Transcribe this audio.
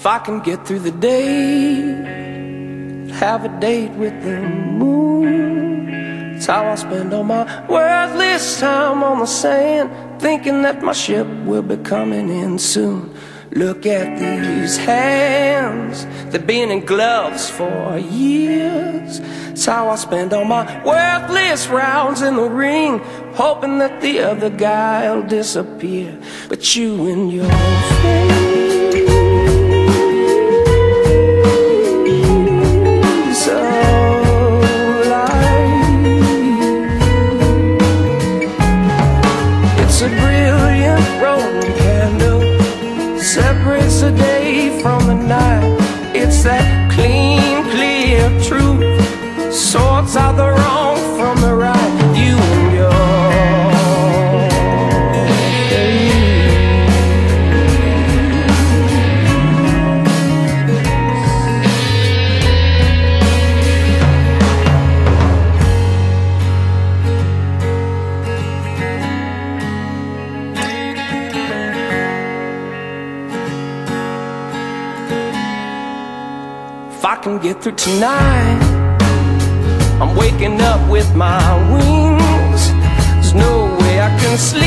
I can get through the day, have a date with the moon. It's how I spend all my worthless time on the sand, thinking that my ship will be coming in soon. Look at these hands, they've been in gloves for years. It's how I spend all my worthless rounds in the ring, hoping that the other guy'll disappear. But you and your friends a brilliant Roman candle separates the day from the night. It's that clean, clear truth sorts out the wrong from the right. You and your if I can get through tonight, I'm waking up with my wings. There's no way I can sleep